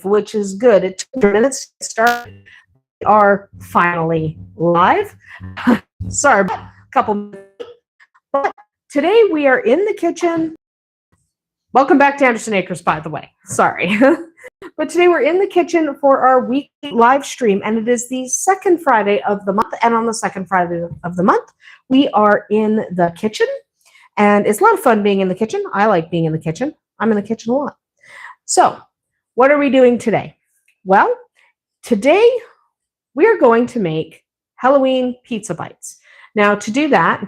which is good. It took 2 minutes to start. We are finally live. Sorry, a couple minutes. But today we are in the kitchen. Welcome back to Andersen Acres, by the way. Sorry. But today we're in the kitchen for our weekly live stream, and it is the second Friday of the month. And on the second Friday of the month, we are in the kitchen. And it's a lot of fun being in the kitchen. I like being in the kitchen. I'm in the kitchen a lot. So, what are we doing today? Well, today we are going to make Halloween pizza bites. Now, to do that,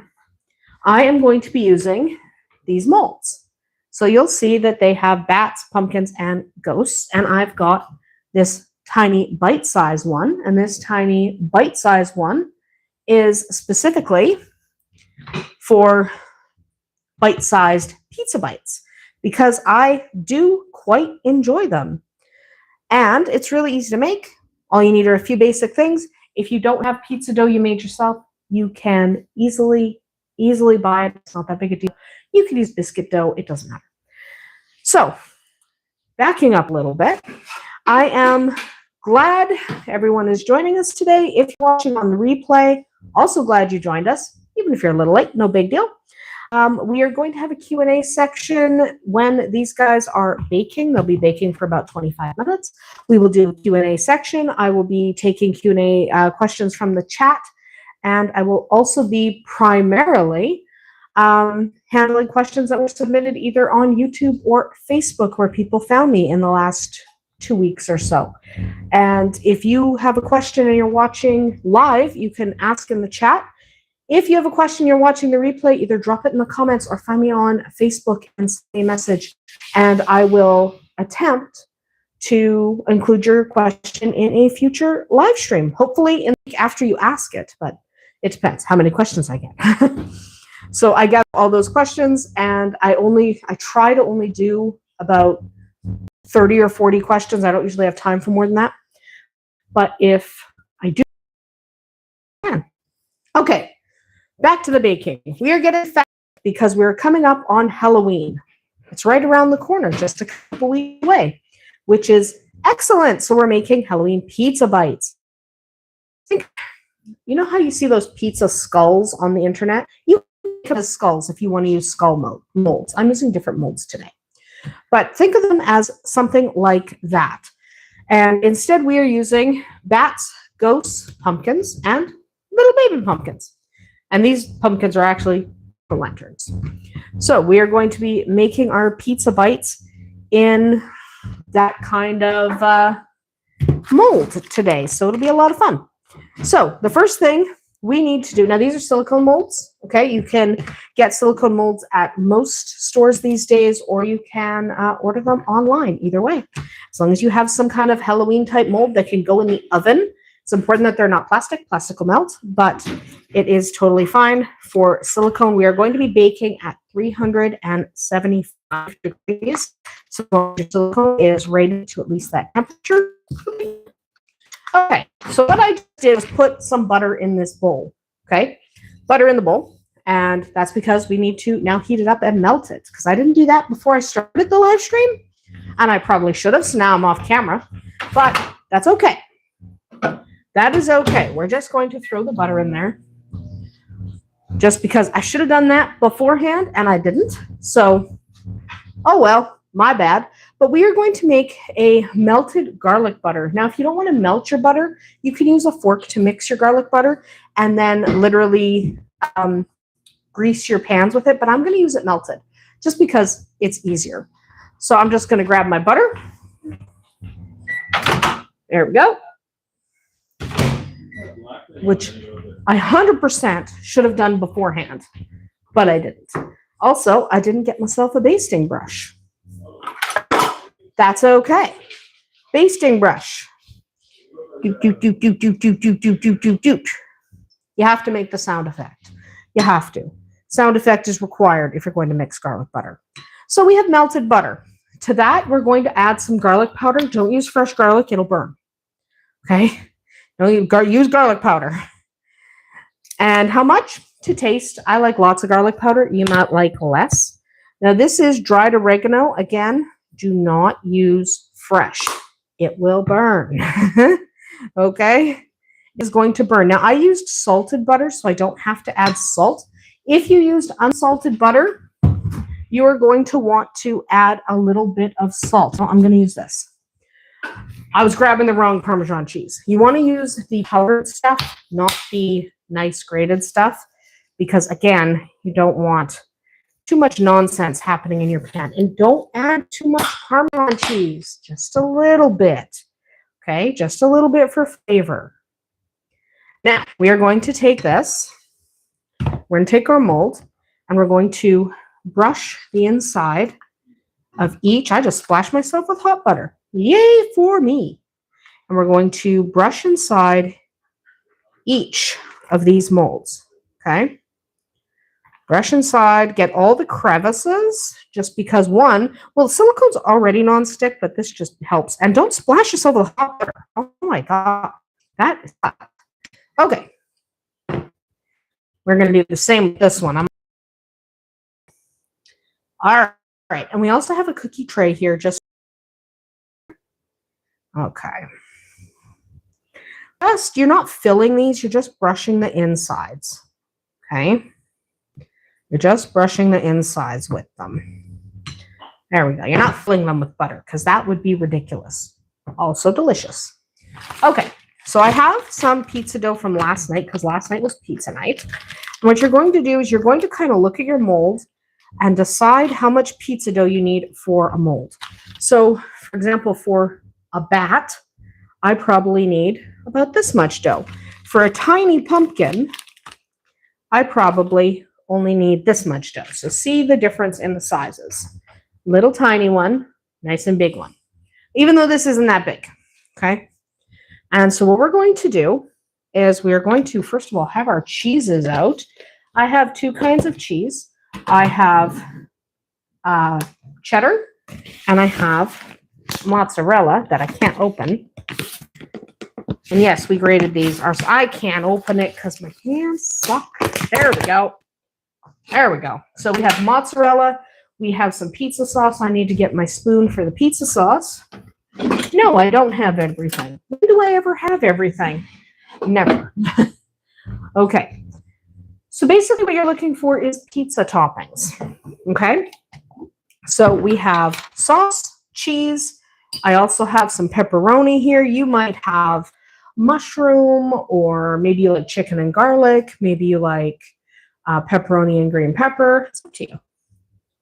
I am going to be using these molds. So you'll see that they have bats, pumpkins, and ghosts. And I've got this tiny bite-sized one. And this tiny bite-sized one is specifically for bite-sized pizza bites because I do quite enjoy them. And it's really easy to make. All you need are a few basic things. If you don't have pizza dough you made yourself, you can easily buy it. It's not that big a deal. You can use biscuit dough. It doesn't matter. So, backing up a little bit, I am glad everyone is joining us today. If you're watching on the replay, also glad you joined us. Even if you're a little late, no big deal. We are going to have a Q&A section when these guys are baking. They'll be baking for about 25 minutes. We will do a Q&A section. I will be taking Q&A questions from the chat, and I will also be primarily handling questions that were submitted either on YouTube or Facebook, where people found me in the last 2 weeks or so. And if you have a question and you're watching live, you can ask in the chat. If you have a question, you're watching the replay, either drop it in the comments or find me on Facebook and say a message, and I will attempt to include your question in a future live stream, hopefully in the week after you ask it, but it depends how many questions I get. So I gather all those questions, and I try to only do about 30 or 40 questions. I don't usually have time for more than that, but if I do, I can. Okay. Back to the baking. We are getting fast because we're coming up on Halloween. It's right around the corner, just a couple weeks away, which is excellent. So we're making Halloween pizza bites. You know how you see those pizza skulls on the internet? You can think of the skulls if you want to use skull molds. I'm using different molds today. But think of them as something like that. And instead we are using bats, ghosts, pumpkins, and little baby pumpkins. And these pumpkins are actually lanterns. So we are going to be making our pizza bites in that kind of mold today. So it'll be a lot of fun. So the first thing we need to do, now these are silicone molds, okay? You can get silicone molds at most stores these days, or you can order them online, either way. As long as you have some kind of Halloween type mold that can go in the oven. It's important that they're not plastic. Plastic will melt, but it is totally fine for silicone. We are going to be baking at 375 degrees. So your silicone is rated to at least that temperature. Okay, so what I did was put some butter in this bowl, okay? Butter in the bowl, and that's because we need to now heat it up and melt it, because I didn't do that before I started the live stream, and I probably should have, so now I'm off camera, but that's okay. That is okay. We're just going to throw the butter in there just because I should have done that beforehand and I didn't. So, oh well, my bad. But we are going to make a melted garlic butter. Now, if you don't want to melt your butter, you can use a fork to mix your garlic butter and then literally grease your pans with it. But I'm going to use it melted just because it's easier. So I'm just going to grab my butter. There we go. Which I 100% should have done beforehand, but I didn't. Also, I didn't get myself a basting brush. That's okay. Basting brush. Doot, doot, doot, doot, doot, doot, doot, doot, doot, doot, doot. You have to make the sound effect. You have to. Sound effect is required if you're going to mix garlic butter. So we have melted butter. To that, we're going to add some garlic powder. Don't use fresh garlic. It'll burn. Okay? Use garlic powder. And how much? To taste. I like lots of garlic powder. You might like less. Now this is dried oregano. Again, do not use fresh. it will burn. Okay? It's going to burn. Now, I used salted butter, so I don't have to add salt. If you used unsalted butter, you are going to want to add a little bit of salt. So I'm going to use this. I was grabbing the wrong Parmesan cheese. You want to use the powdered stuff, not the nice grated stuff, because again, you don't want too much nonsense happening in your pan. And don't add too much Parmesan cheese, just a little bit. Okay, just a little bit for flavor. Now, we are going to take this, we're going to take our mold, and we're going to brush the inside of each. I just splashed myself with hot butter. Yay for me. And we're going to brush inside each of these molds. Okay? Brush inside, get all the crevices, just because one, well, silicone's already nonstick, but this just helps. And don't splash yourself with hot butter. Oh my God. That is hot. Okay. We're going to do the same with this one. All right. And we also have a cookie tray here. Okay. Just, you're not filling these. You're just brushing the insides. Okay. You're just brushing the insides with them. There we go. You're not filling them with butter because that would be ridiculous. Also delicious. Okay. So I have some pizza dough from last night because last night was pizza night. And what you're going to do is you're going to kind of look at your mold and decide how much pizza dough you need for a mold. So, for example, for a bat, I probably need about this much dough. For a tiny pumpkin, I probably only need this much dough. So see the difference in the sizes. Little tiny one, nice and big one. Even though this isn't that big, okay? And so what we're going to do is we're going to, first of all, have our cheeses out. I have two kinds of cheese. I have cheddar and I have mozzarella that I can't open. And yes, we grated these. I can't open it because my hands suck. There we go. There we go. So we have mozzarella. We have some pizza sauce. I need to get my spoon for the pizza sauce. No, I don't have everything. When do I ever have everything? Never. Okay. So basically what you're looking for is pizza toppings. Okay. So we have sauce, cheese. I also have some pepperoni here. You might have mushroom, or maybe you like chicken and garlic. Maybe you like pepperoni and green pepper. It's up to you.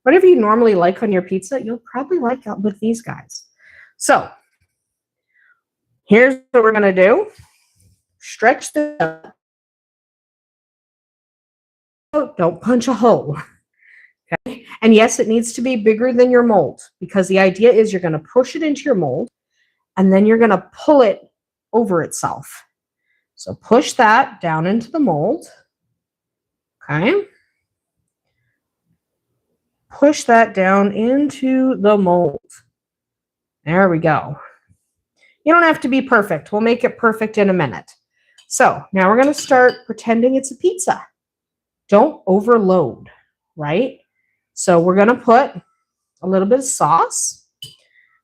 Whatever you normally like on your pizza, you'll probably like it with these guys. So here's what we're going to do. Stretch the don't punch a hole. Okay. And yes, it needs to be bigger than your mold because the idea is you're going to push it into your mold and then you're going to pull it over itself. So push that down into the mold. Okay. Push that down into the mold. There we go. You don't have to be perfect. We'll make it perfect in a minute. So now we're going to start pretending it's a pizza. Don't overload, right? So we're going to put a little bit of sauce.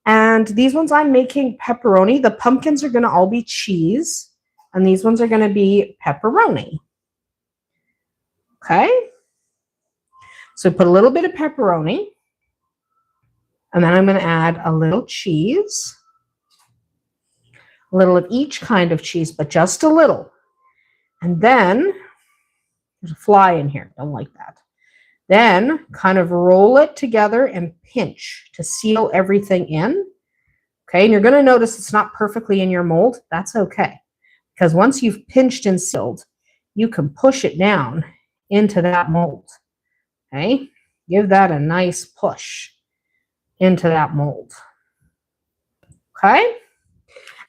And these ones I'm making pepperoni. The pumpkins are going to all be cheese. And these ones are going to be pepperoni. Okay? So put a little bit of pepperoni. And then I'm going to add a little cheese. A little of each kind of cheese, but just a little. And then, there's a fly in here. Don't like that. Then kind of roll it together and pinch to seal everything in. Okay, and you're going to notice it's not perfectly in your mold. That's okay. Because once you've pinched and sealed, you can push it down into that mold. Okay, give that a nice push into that mold. Okay,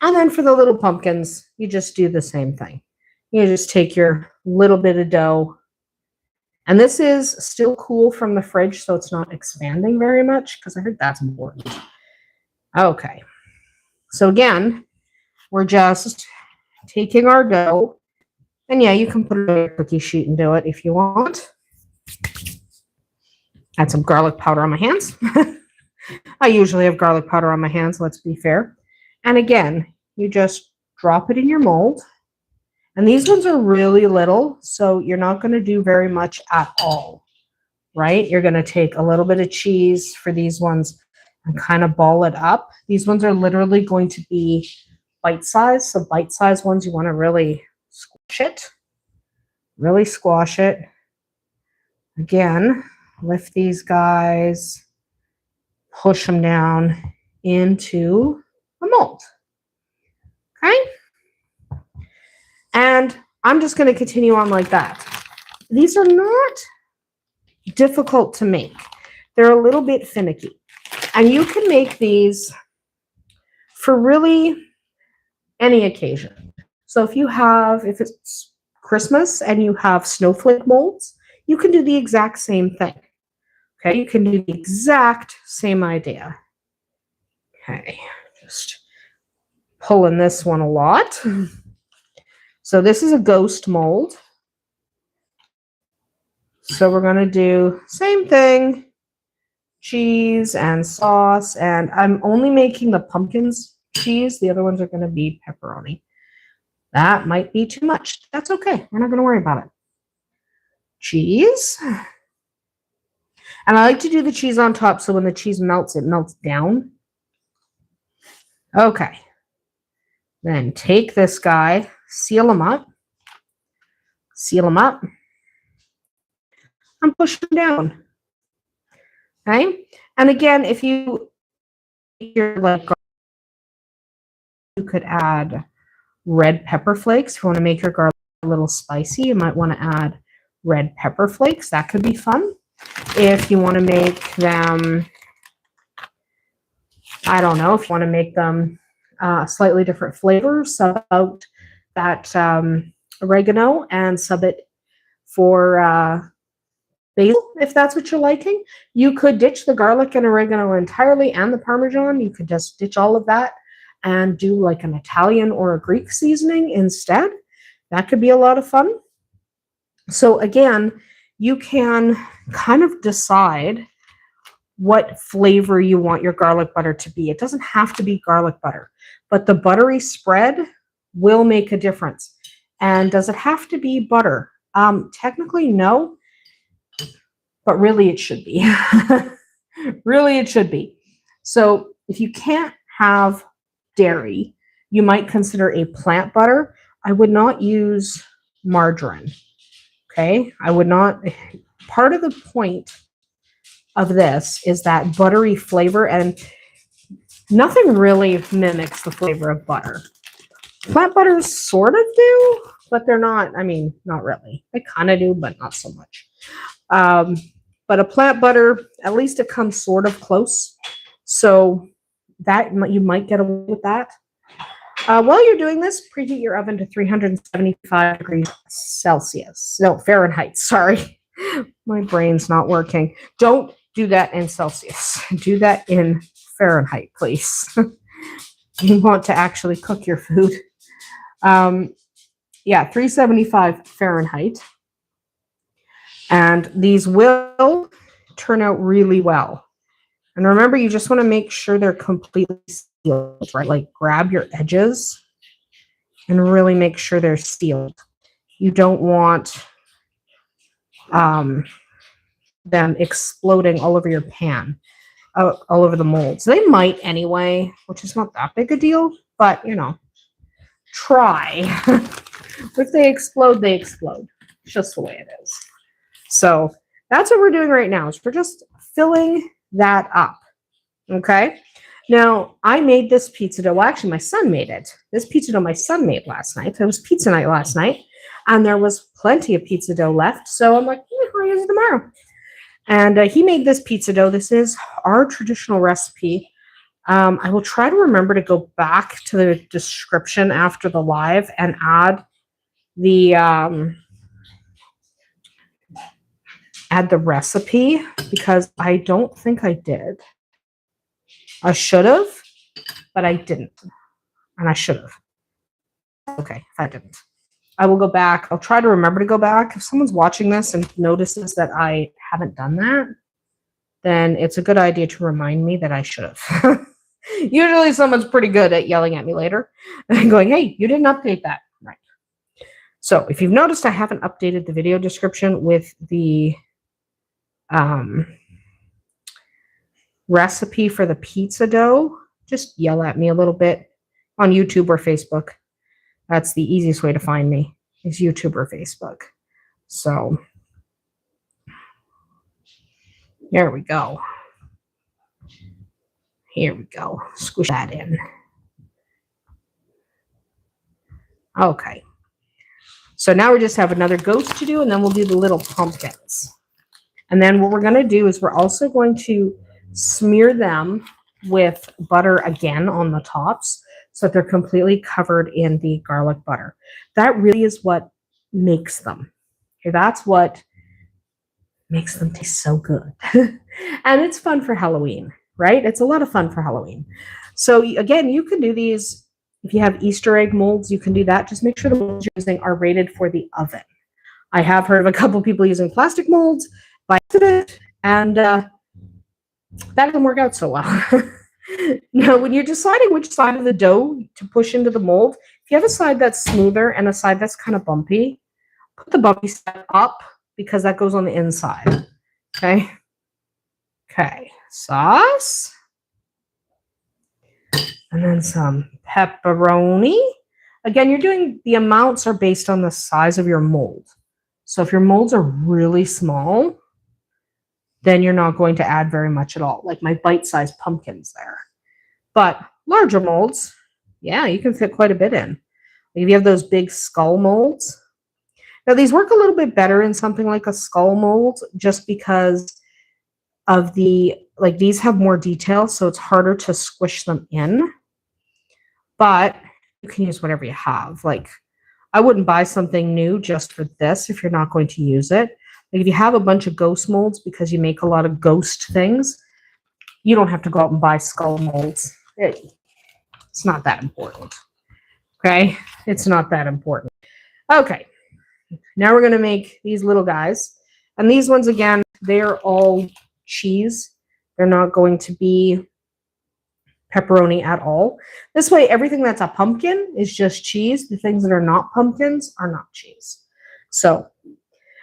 and then for the little pumpkins, you just do the same thing. You just take your little bit of dough. And this is still cool from the fridge, so it's not expanding very much, because I heard that's important. Okay. So again, we're just taking our dough. And yeah, you can put it on a cookie sheet and do it if you want. Add some garlic powder on my hands. I usually have garlic powder on my hands, let's be fair. And again, you just drop it in your mold. And these ones are really little, so you're not going to do very much at all, right? You're going to take a little bit of cheese for these ones and kind of ball it up. These ones are literally going to be bite-sized. So bite-sized ones, you want to really squash it. Really squash it. Again, lift these guys, push them down into a mold. Okay? And I'm just going to continue on like that. These are not difficult to make. They're a little bit finicky. And you can make these for really any occasion. So if it's Christmas and you have snowflake molds, you can do the exact same thing. Okay, you can do the exact same idea. Okay, just pulling this one a lot. So this is a ghost mold. So we're going to do same thing, cheese and sauce, and I'm only making the pumpkins cheese. The other ones are going to be pepperoni. That might be too much. That's okay. We're not going to worry about it. Cheese. And I like to do the cheese on top so when the cheese melts, it melts down. Okay. Then take this guy, seal him up, and push him down. Okay? And again, if you're like, you could add red pepper flakes. If you want to make your garlic a little spicy, you might want to add red pepper flakes. That could be fun. If you want to make them, I don't know, if you want to make them slightly different flavors, sub out that oregano and sub it for basil, if that's what you're liking. You could ditch the garlic and oregano entirely and the Parmesan. You could just ditch all of that and do like an Italian or a Greek seasoning instead. That could be a lot of fun. So again, you can kind of decide what flavor you want your garlic butter to be. It doesn't have to be garlic butter, but the buttery spread will make a difference. And does it have to be butter? Technically, no, but really it should be. Really, it should be. So if you can't have dairy, you might consider a plant butter. I would not use margarine. Okay, I would not. Part of the point of this is that buttery flavor, and nothing really mimics the flavor of butter. Plant butters sort of do, but they're not, I mean, not really. They kind of do, but not so much. But a plant butter, at least it comes sort of close. So that you might get away with that. While you're doing this, preheat your oven to 375 degrees Celsius. No, Fahrenheit, sorry. My brain's not working. Don't do that in Celsius. Do that in Fahrenheit, please. You want to actually cook your food. Yeah, 375 Fahrenheit. And these will turn out really well. And remember, you just want to make sure they're completely sealed, right? Like grab your edges and really make sure they're sealed. You don't want them exploding all over your pan, all over the molds. They might anyway, which is not that big a deal, but you know, try. If they explode, they explode. It's just the way it is. So that's what we're doing right now, is we're just filling that up. Okay. Now I made this pizza dough. Well, actually my son made it. This pizza dough my son made last night. It was pizza night last night and there was plenty of pizza dough left. So I'm like, I'll use it tomorrow. And he made this pizza dough. This is our traditional recipe. I will try to remember to go back to the description after the live and add the recipe, because I don't think I did. I should have, but I didn't. And I should have. Okay, if I didn't. I will go back. I'll try to remember to go back. If someone's watching this and notices that I haven't done that, then it's a good idea to remind me that I should have. Usually someone's pretty good at yelling at me later and going, hey, you didn't update that. Right. So if you've noticed, I haven't updated the video description with the recipe for the pizza dough. Just yell at me a little bit on YouTube or Facebook. That's the easiest way to find me, is YouTube or Facebook. So there we go. Here we go. Squish that in. Okay. So now we just have another ghost to do, and then we'll do the little pumpkins. And then what we're going to do is we're also going to smear them with butter again on the tops so that they're completely covered in the garlic butter. That really is what makes them. Okay, that's what makes them taste so good. And it's fun for Halloween, right? It's a lot of fun for Halloween. So again, you can do these. If you have Easter egg molds, you can do that. Just make sure the molds you're using are rated for the oven. I have heard of a couple people using plastic molds by accident, and that doesn't work out so well. Now, when you're deciding which side of the dough to push into the mold, if you have a side that's smoother and a side that's kind of bumpy, put the bumpy side up because that goes on the inside. Okay? Okay. Sauce. And then some pepperoni. Again, you're doing, the amounts are based on the size of your mold. So if your molds are really small, then you're not going to add very much at all, like my bite-sized pumpkins there. But larger molds, yeah, you can fit quite a bit in. If you have those big skull molds. Now, these work a little bit better in something like a skull mold just because of the, like, these have more detail, so it's harder to squish them in. But you can use whatever you have. Like, I wouldn't buy something new just for this if you're not going to use it. Like, if you have a bunch of ghost molds because you make a lot of ghost things, you don't have to go out and buy skull molds. It's not that important. Okay? It's not that important. Okay. Now we're going to make these little guys. And these ones, again, they're all cheese. They're not going to be pepperoni at all. This way, everything that's a pumpkin is just cheese. The things that are not pumpkins are not cheese. So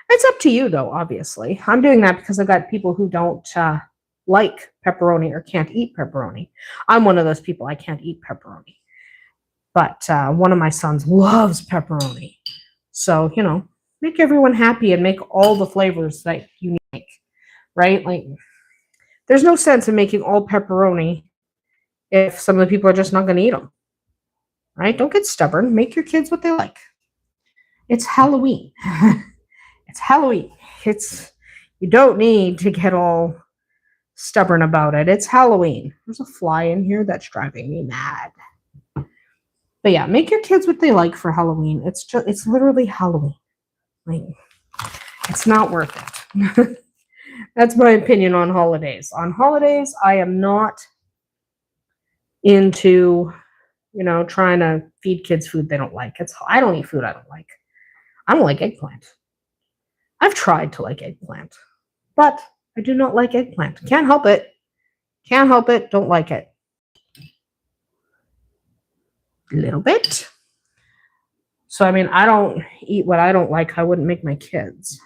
it's up to you, though, obviously. I'm doing that because I've got people who don't like pepperoni or can't eat pepperoni. I'm one of those people. I can't eat pepperoni. But one of my sons loves pepperoni. So, you know, make everyone happy and make all the flavors that you make, right? Like, there's no sense in making all pepperoni if some of the people are just not going to eat them, right? Don't get stubborn. Make your kids what they like. It's Halloween. It's Halloween. You don't need to get all stubborn about it. It's Halloween. There's a fly in here that's driving me mad. But yeah, make your kids what they like for Halloween. It's literally Halloween. Like, it's not worth it. That's my opinion on holidays. On holidays, I am not into, you know, trying to feed kids food they don't like. I don't eat food I don't like. I don't like eggplant. I've tried to like eggplant, but I do not like eggplant. Can't help it. Can't help it. Don't like it. A little bit. So, I mean, I don't eat what I don't like. I wouldn't make my kids.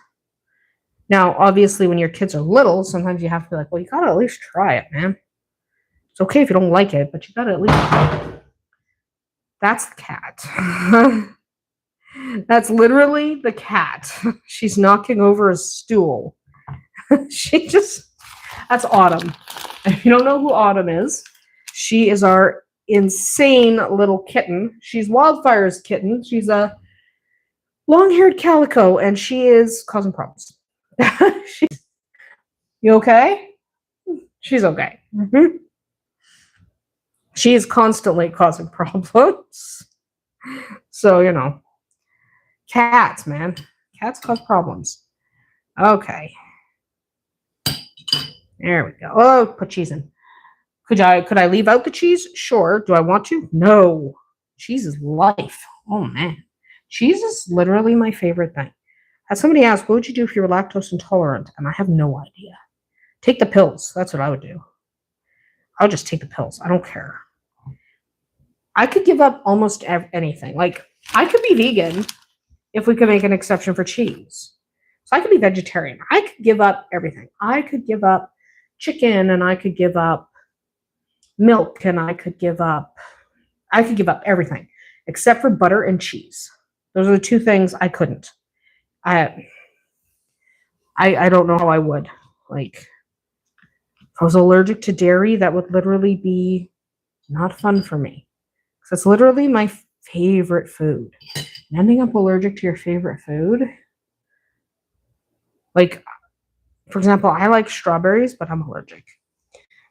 Now, obviously, when your kids are little, sometimes you have to be like, well, you got to at least try it, man. It's okay if you don't like it, but you got to at least try it. That's the cat. That's literally the cat. She's knocking over a stool. That's Autumn. If you don't know who Autumn is, she is our insane little kitten. She's Wildfire's kitten. She's a long-haired calico, and she is causing problems. You okay? She's okay. Mm-hmm. She is constantly causing problems. So, you know. Cats, man. Cats cause problems. Okay. There we go. Oh, put cheese in. Could I leave out the cheese? Sure. Do I want to? No. Cheese is life. Oh, man. Cheese is literally my favorite thing. Had somebody ask, what would you do if you were lactose intolerant? And I have no idea. Take the pills. That's what I would do. I'll just take the pills. I don't care. I could give up almost anything. Like, I could be vegan if we could make an exception for cheese. So I could be vegetarian. I could give up everything. I could give up chicken, and I could give up milk, and I could give up everything except for butter and cheese. Those are the two things I couldn't. I don't know how I would. Like, if I was allergic to dairy, that would literally be not fun for me. That's literally my favorite food. And ending up allergic to your favorite food. Like, for example, I like strawberries, but I'm allergic.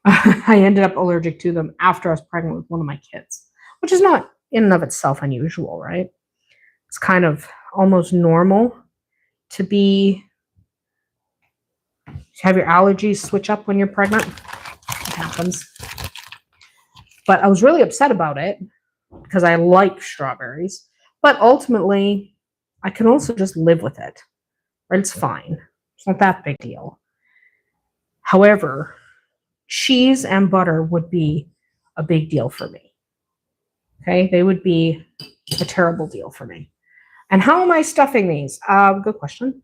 I ended up allergic to them after I was pregnant with one of my kids, which is not in and of itself unusual, right? It's kind of almost normal to have your allergies switch up when you're pregnant. It happens. But I was really upset about it because I like strawberries. But ultimately, I can also just live with it. Right? It's fine. It's not that big deal. However, cheese and butter would be a big deal for me. Okay? They would be a terrible deal for me. And how am I stuffing these? Good question.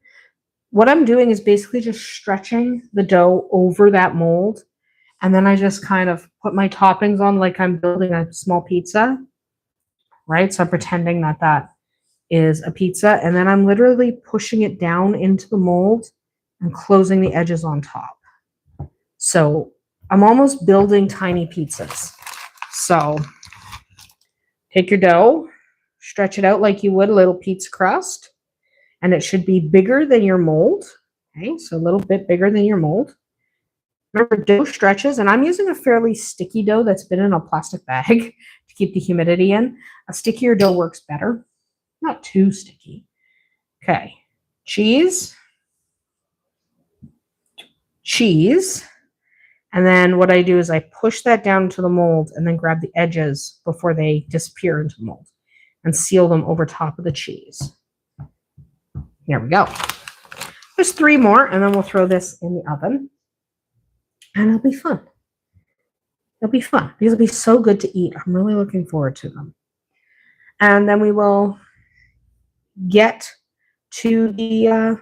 What I'm doing is basically just stretching the dough over that mold. And then I just kind of put my toppings on like I'm building a small pizza. Right? So I'm pretending that that is a pizza. And then I'm literally pushing it down into the mold and closing the edges on top. So I'm almost building tiny pizzas. So take your dough, stretch it out like you would a little pizza crust. And it should be bigger than your mold. Okay, so a little bit bigger than your mold. Remember, dough stretches, and I'm using a fairly sticky dough that's been in a plastic bag to keep the humidity in. A stickier dough works better. Not too sticky. Okay, cheese. And then what I do is I push that down into the mold and then grab the edges before they disappear into the mold and seal them over top of the cheese. There we go. There's 3 more, and then we'll throw this in the oven. And it'll be fun. It'll be fun. These will be so good to eat. I'm really looking forward to them. And then we will get to the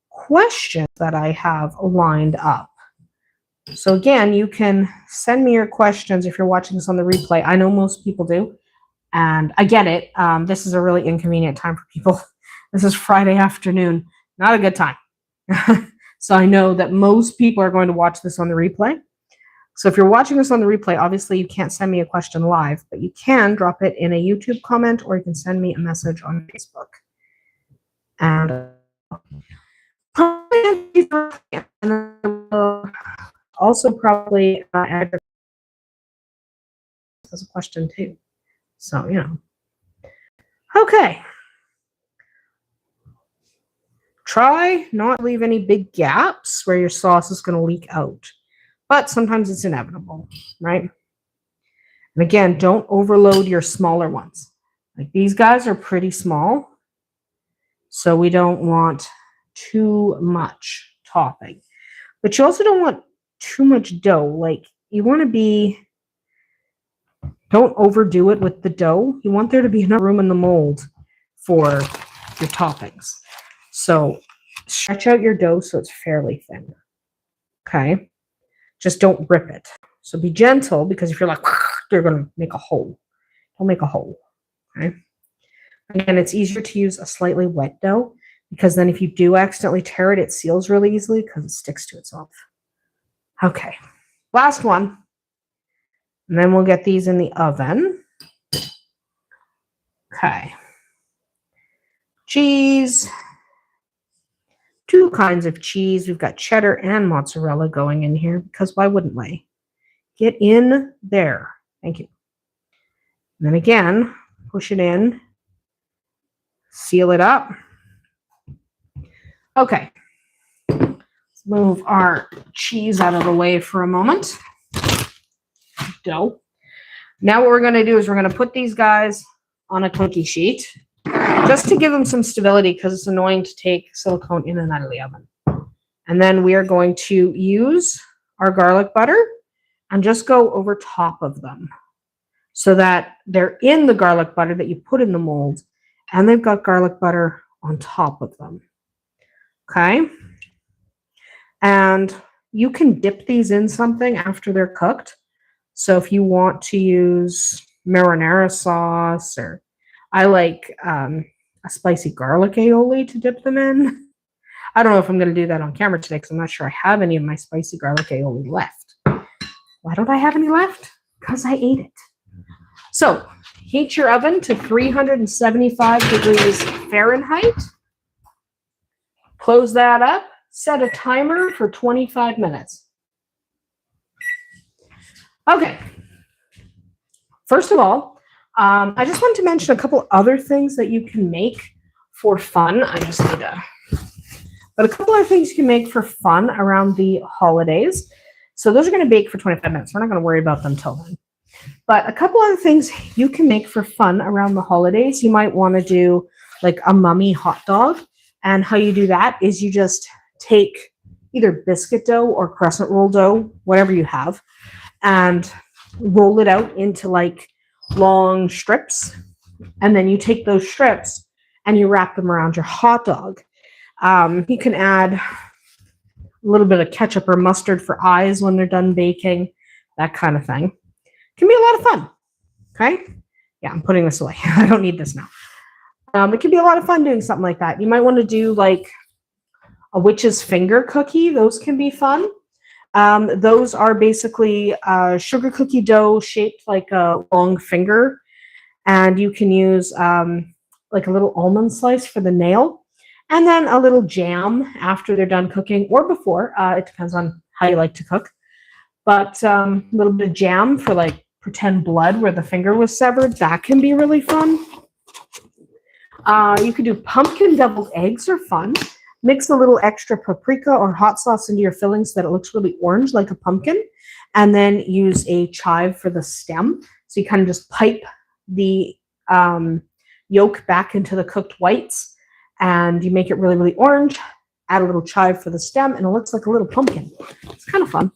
questions that I have lined up. So again, you can send me your questions if you're watching this on the replay. I know most people do, and I get it. This is a really inconvenient time for people. This is Friday afternoon. Not a good time. So I know that most people are going to watch this on the replay. So if you're watching this on the replay, obviously you can't send me a question live, but you can drop it in a YouTube comment, or you can send me a message on Facebook. And also probably add as a question too. So, you know. Okay. Try not to leave any big gaps where your sauce is going to leak out. But sometimes it's inevitable, right? And again, don't overload your smaller ones. Like, these guys are pretty small, so we don't want too much topping. But you also don't want too much dough. Like, you want to don't overdo it with the dough. You want there to be enough room in the mold for your toppings. So stretch out your dough so it's fairly thin. Okay? Just don't rip it. So be gentle, because if you're like, you're going to make a hole. Don't make a hole. Okay? Again, it's easier to use a slightly wet dough, because then if you do accidentally tear it, it seals really easily because it sticks to itself. Okay. Last one. And then we'll get these in the oven. Okay. Cheese. 2 kinds of cheese. We've got cheddar and mozzarella going in here, because why wouldn't we? Get in there. Thank you. And then again, push it in. Seal it up. Okay. Let's move our cheese out of the way for a moment. Dough. Now what we're going to do is we're going to put these guys on a cookie sheet, just to give them some stability, because it's annoying to take silicone in and out of the oven. And then we are going to use our garlic butter. and just go over top of them so that they're in the garlic butter that you put in the mold, and they've got garlic butter on top of them. Okay? And you can dip these in something after they're cooked. So if you want to use marinara sauce, or I like a spicy garlic aioli to dip them in. I don't know if I'm going to do that on camera today because I'm not sure I have any of my spicy garlic aioli left. Why don't I have any left? Because I ate it. So heat your oven to 375 degrees Fahrenheit. Close that up. Set a timer for 25 minutes. Okay. First of all, I just wanted to mention a couple other things that you can make for fun. But a couple other things you can make for fun around the holidays. So those are going to bake for 25 minutes. We're not going to worry about them till then. But a couple other things you can make for fun around the holidays. You might want to do like a mummy hot dog. And how you do that is you just take either biscuit dough or crescent roll dough, whatever you have, and roll it out into like long strips. And then you take those strips and you wrap them around your hot dog. You can add a little bit of ketchup or mustard for eyes when they're done baking, that kind of thing. Can be a lot of fun. Okay? Yeah, I'm putting this away. I don't need this now. It can be a lot of fun doing something like that. You might want to do like a witch's finger cookie. Those can be fun. Those are basically sugar cookie dough shaped like a long finger. And you can use like a little almond slice for the nail. And then a little jam after they're done cooking or before. It depends on how you like to cook. But a little bit of jam for like pretend blood where the finger was severed. That can be really fun. You could do pumpkin deviled eggs are fun. Mix a little extra paprika or hot sauce into your filling so that it looks really orange like a pumpkin. And then use a chive for the stem. So you kind of just pipe the yolk back into the cooked whites. And you make it really, really orange. Add a little chive for the stem. And it looks like a little pumpkin. It's kind of fun.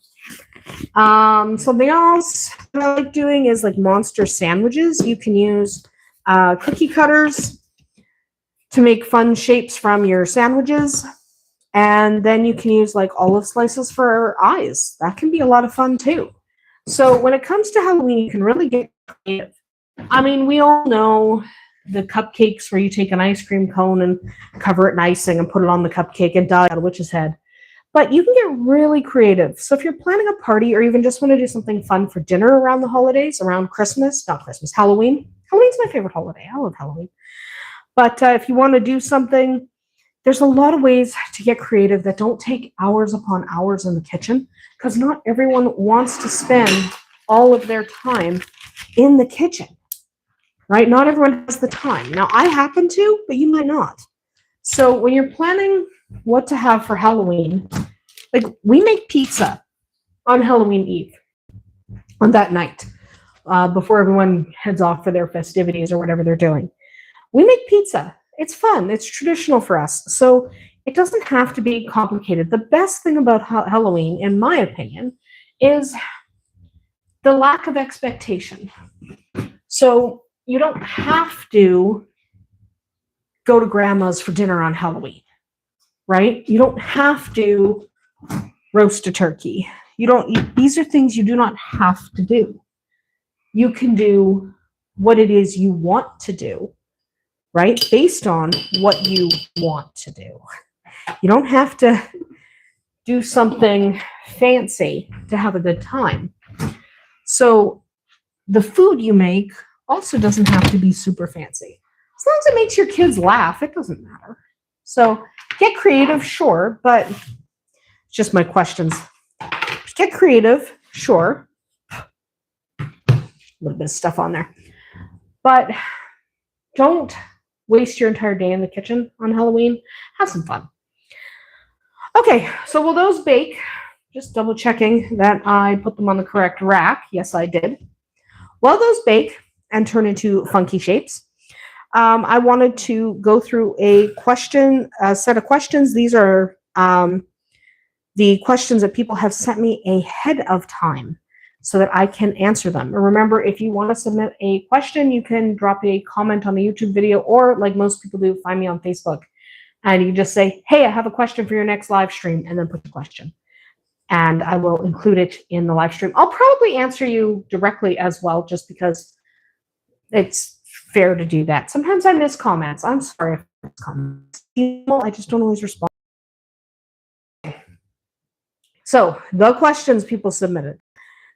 Something else that I like doing is like monster sandwiches. You can use cookie cutters to make fun shapes from your sandwiches. And then you can use like olive slices for eyes. That can be a lot of fun too. So when it comes to Halloween, you can really get creative. I mean, we all know the cupcakes where you take an ice cream cone and cover it in icing and put it on the cupcake and dye out a witch's head. But you can get really creative. So if you're planning a party or even just want to do something fun for dinner around the holidays, around Halloween. Halloween's my favorite holiday. I love Halloween. But if you want to do something, there's a lot of ways to get creative that don't take hours upon hours in the kitchen, because not everyone wants to spend all of their time in the kitchen, right? Not everyone has the time. Now, I happen to, but you might not. So when you're planning what to have for Halloween, like we make pizza on Halloween Eve, on that night, before everyone heads off for their festivities or whatever they're doing. We make pizza. It's fun. It's traditional for us. So it doesn't have to be complicated. The best thing about Halloween, in my opinion, is the lack of expectation. So you don't have to go to grandma's for dinner on Halloween, right? You don't have to roast a turkey. These are things you do not have to do. You can do what it is you want to do, right? Based on what you want to do. You don't have to do something fancy to have a good time. So the food you make also doesn't have to be super fancy. As long as it makes your kids laugh, it doesn't matter. So get creative, sure, but it's just my questions. Get creative, sure. A little bit of stuff on there. But don't waste your entire day in the kitchen on Halloween. Have some fun. Okay, so will those bake? Just double checking that I put them on the correct rack. Yes, I did. While those bake and turn into funky shapes, I wanted to go through a set of questions. These are the questions that people have sent me ahead of time. so that I can answer them. And remember, if you want to submit a question, you can drop a comment on the YouTube video, or like most people do, find me on Facebook. And you just say, hey, I have a question for your next live stream, and then put the question. And I will include it in the live stream. I'll probably answer you directly as well, just because it's fair to do that. Sometimes I miss comments. I'm sorry if I miss comments. I just don't always respond. So the questions people submitted.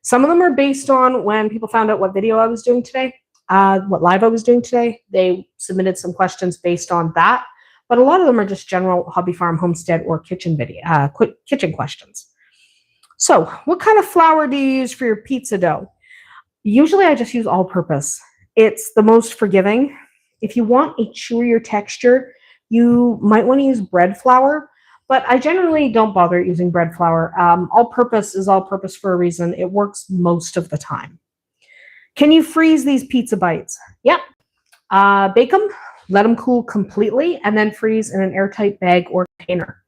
Some of them are based on when people found out what video I was doing today, what live I was doing today. They submitted some questions based on that. But a lot of them are just general hobby farm, homestead, or kitchen kitchen questions. So what kind of flour do you use for your pizza dough? Usually I just use all-purpose. It's the most forgiving. If you want a chewier texture, you might want to use bread flour, but I generally don't bother using bread flour. All-purpose is all-purpose for a reason. It works most of the time. Can you freeze these pizza bites? Yep. Bake them, let them cool completely, and then freeze in an airtight bag or container.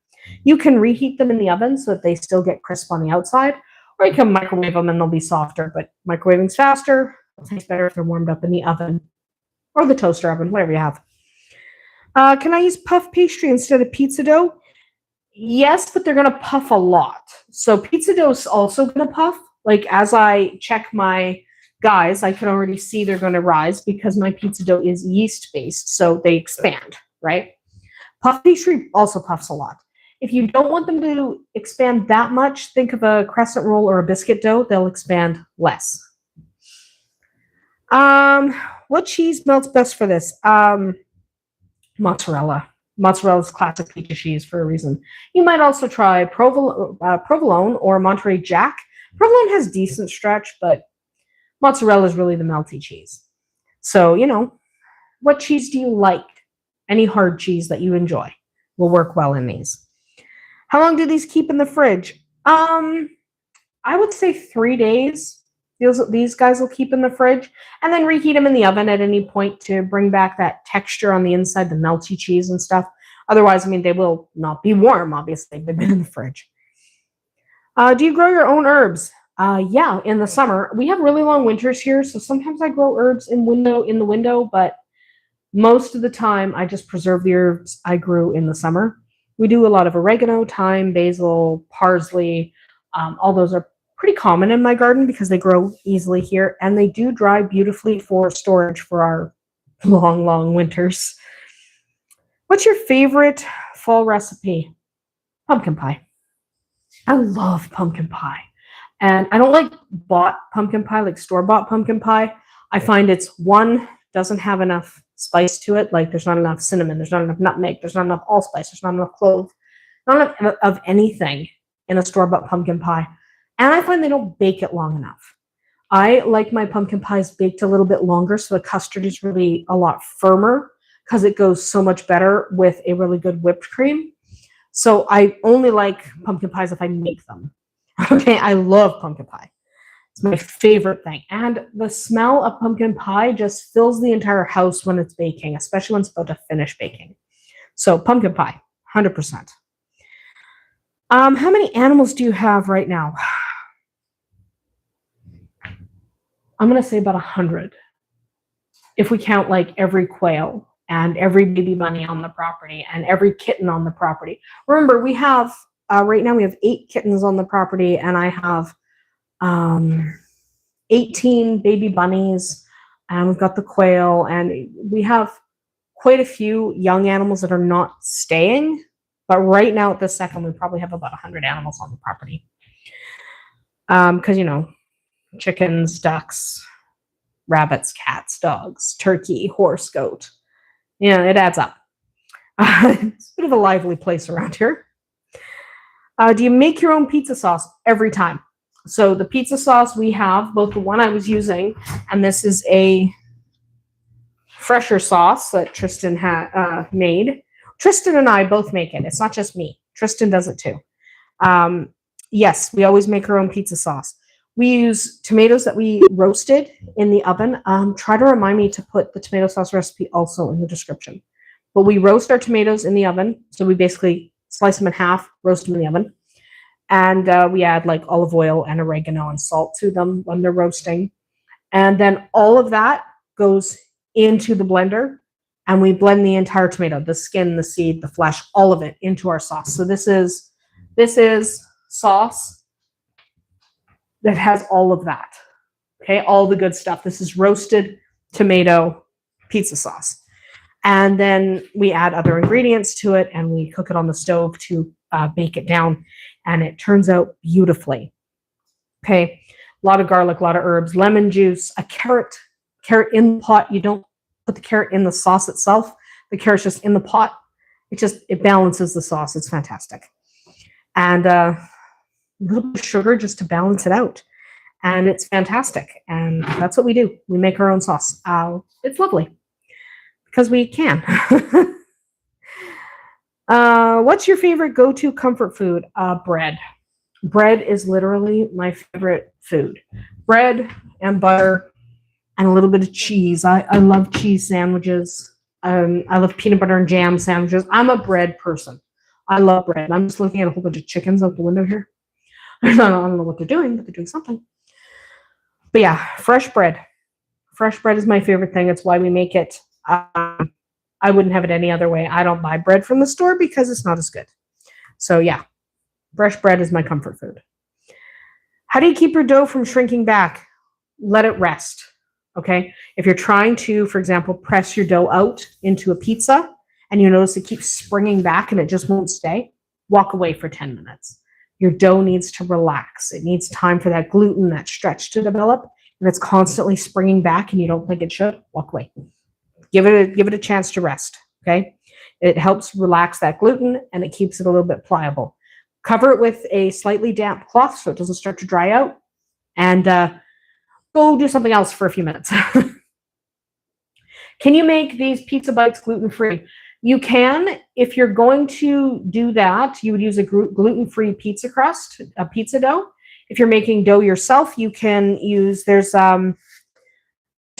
You can reheat them in the oven so that they still get crisp on the outside, or you can microwave them and they'll be softer, but microwaving's faster. It'll taste better if they're warmed up in the oven or the toaster oven, whatever you have. Can I use puff pastry instead of pizza dough? Yes, but they're going to puff a lot. So pizza dough is also going to puff. Like as I check my guys, I can already see they're going to rise because my pizza dough is yeast-based, so they expand, right? Puff pastry also puffs a lot. If you don't want them to expand that much, think of a crescent roll or a biscuit dough. They'll expand less. What cheese melts best for this? Mozzarella. Mozzarella is classic pizza cheese for a reason. You might also try provolone or Monterey Jack. Provolone has decent stretch, but mozzarella is really the melty cheese. So, you know, what cheese do you like? Any hard cheese that you enjoy will work well in these. How long do these keep in the fridge? I would say 3 days. These guys will keep in the fridge, and then reheat them in the oven at any point to bring back that texture on the inside, the melty cheese and stuff. Otherwise, I mean, they will not be warm, obviously. They've been in the fridge. Do you grow your own herbs? Yeah, in the summer. We have really long winters here, so sometimes I grow herbs in the window, but most of the time I just preserve the herbs I grew in the summer. We do a lot of oregano, thyme, basil, parsley. All those are pretty common in my garden because they grow easily here, and they do dry beautifully for storage for our long, long winters. What's your favorite fall recipe? Pumpkin pie. I love pumpkin pie. And I don't like bought pumpkin pie, like store-bought pumpkin pie. I find doesn't have enough spice to it. Like there's not enough cinnamon, there's not enough nutmeg, there's not enough allspice, there's not enough clove, not enough of anything in a store-bought pumpkin pie. And I find they don't bake it long enough. I like my pumpkin pies baked a little bit longer, so the custard is really a lot firmer because it goes so much better with a really good whipped cream. So I only like pumpkin pies if I make them. Okay, I love pumpkin pie. It's my favorite thing. And the smell of pumpkin pie just fills the entire house when it's baking, especially when it's about to finish baking. So pumpkin pie, 100%. How many animals do you have right now? I'm going to say about 100. If we count like every quail and every baby bunny on the property and every kitten on the property. Remember, we have, right now we have 8 kittens on the property, and I have 18 baby bunnies, and we've got the quail, and we have quite a few young animals that are not staying. But right now at this second, we probably have about 100 animals on the property. Because, you know, chickens, ducks, rabbits, cats, dogs, turkey, horse, goat. Yeah, it adds up. It's a bit of a lively place around here. Do you make your own pizza sauce every time? So the pizza sauce we have, both the one I was using, and this is a fresher sauce that Tristan had made. Tristan and I both make it. It's not just me. Tristan does it too. Yes, we always make our own pizza sauce. We use tomatoes that we roasted in the oven. Try to remind me to put the tomato sauce recipe also in the description. But we roast our tomatoes in the oven. So we basically slice them in half, roast them in the oven. And we add like olive oil and oregano and salt to them when they're roasting. And then all of that goes into the blender, and we blend the entire tomato, the skin, the seed, the flesh, all of it into our sauce. So this is sauce that has all of that. Okay, all the good stuff. This is roasted tomato pizza sauce. And then we add other ingredients to it, and we cook it on the stove to bake it down, and it turns out beautifully. Okay, a lot of garlic, a lot of herbs, lemon juice, a carrot in the pot. You don't put the carrot in the sauce itself. The carrot's just in the pot. It balances the sauce. It's fantastic. And a little bit of sugar just to balance it out. And it's fantastic. And that's what we do. We make our own sauce. It's lovely because we can. What's your favorite go-to comfort food? Bread. Bread is literally my favorite food. Bread and butter and a little bit of cheese. I love cheese sandwiches. I love peanut butter and jam sandwiches. I'm a bread person. I love bread. I'm just looking at a whole bunch of chickens out the window here. I don't know what they're doing, but they're doing something. But yeah, fresh bread. Fresh bread is my favorite thing. It's why we make it. I wouldn't have it any other way. I don't buy bread from the store because it's not as good. So yeah, fresh bread is my comfort food. How do you keep your dough from shrinking back? Let it rest. Okay. If you're trying to, for example, press your dough out into a pizza and you notice it keeps springing back and it just won't stay, walk away for 10 minutes. Your dough needs to relax. It needs time for that gluten, that stretch to develop. If it's constantly springing back and you don't think it should, walk away. Give it a chance to rest. Okay. It helps relax that gluten and it keeps it a little bit pliable. Cover it with a slightly damp cloth so it doesn't start to dry out, and go do something else for a few minutes. Can you make these pizza bites gluten-free? You can. If you're going to do that, you would use a gluten-free pizza crust, a pizza dough. If you're making dough yourself, you can use, there's no